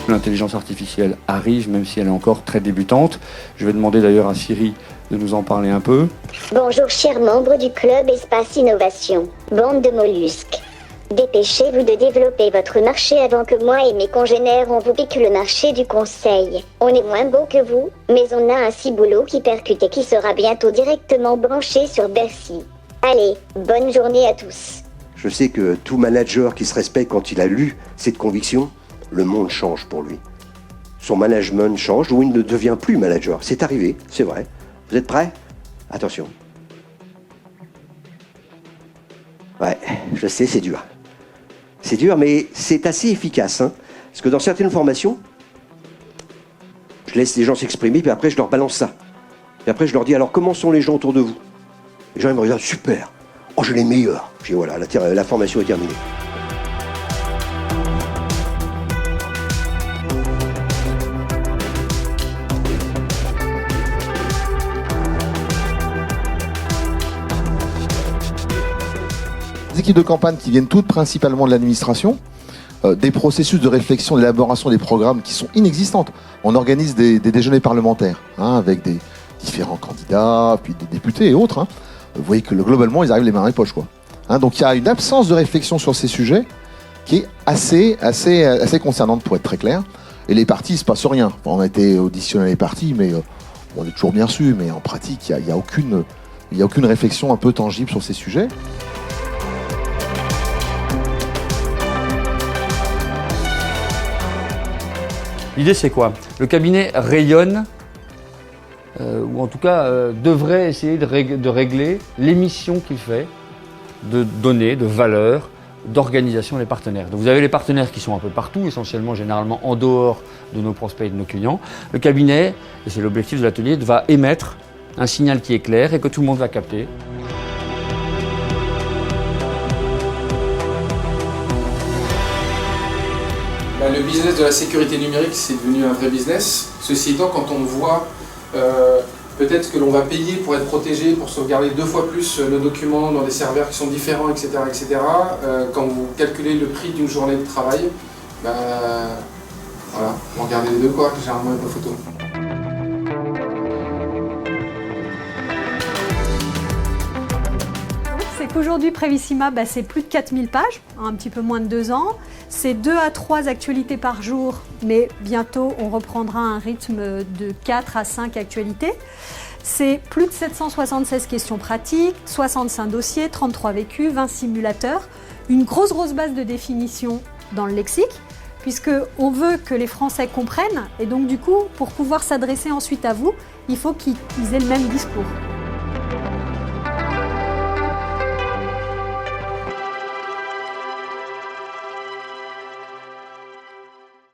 L'intelligence artificielle arrive, même si elle est encore très débutante. Je vais demander d'ailleurs à Siri de nous en parler un peu. Bonjour chers membres du club Espace Innovation, bande de mollusques. Dépêchez-vous de développer votre marché avant que moi et mes congénères on vous pique le marché du conseil. On est moins beau que vous, mais on a un ciboulot qui percute et qui sera bientôt directement branché sur Bercy. Allez, bonne journée à tous. Je sais que tout manager qui se respecte quand il a lu cette conviction, le monde change pour lui. Son management change ou il ne devient plus manager. C'est arrivé, c'est vrai. Vous êtes prêts? Attention. Ouais, je sais, c'est dur. C'est dur, mais c'est assez efficace. Hein, parce que dans certaines formations, je laisse les gens s'exprimer, puis après je leur balance ça. Et après je leur dis, alors comment sont les gens autour de vous? Les gens ils me regardent, super. Oh, j'ai les meilleurs. Je dis, voilà, la formation est terminée. Des équipes de campagne qui viennent toutes principalement de l'administration, des processus de réflexion, d'élaboration des programmes qui sont inexistantes. On organise des déjeuners parlementaires avec des différents candidats, puis des députés et autres. Hein. Vous voyez que globalement, ils arrivent les mains dans les poches, quoi. Hein, donc il y a une absence de réflexion sur ces sujets qui est assez concernante, pour être très clair. Et les partis, il ne se passe rien. Enfin, on a été auditionné les partis, mais on est toujours bien reçus. Mais en pratique, il n'y a aucune réflexion un peu tangible sur ces sujets. L'idée, c'est quoi? Le cabinet rayonne, ou en tout cas devrait essayer de régler les missions qu'il fait, de donner, de valeur, d'organisation des partenaires. Donc vous avez les partenaires qui sont un peu partout, essentiellement, généralement en dehors de nos prospects et de nos clients. Le cabinet, et c'est l'objectif de l'atelier, va émettre un signal qui est clair et que tout le monde va capter. Le business de la sécurité numérique, c'est devenu un vrai business. Ceci étant, quand on voit peut-être que l'on va payer pour être protégé, pour sauvegarder 2 fois plus nos documents dans des serveurs qui sont différents, etc., quand vous calculez le prix d'une journée de travail, voilà, vous regardez les deux, quoi, généralement avec vos photos. C'est qu'aujourd'hui, Prévissima, c'est plus de 4000 pages, un petit peu moins de 2 ans. C'est 2 à 3 actualités par jour, mais bientôt, on reprendra un rythme de 4 à 5 actualités. C'est plus de 776 questions pratiques, 65 dossiers, 33 vécus, 20 simulateurs, une grosse base de définition dans le lexique, puisqu'on veut que les Français comprennent, et donc du coup, pour pouvoir s'adresser ensuite à vous, il faut qu'ils aient le même discours.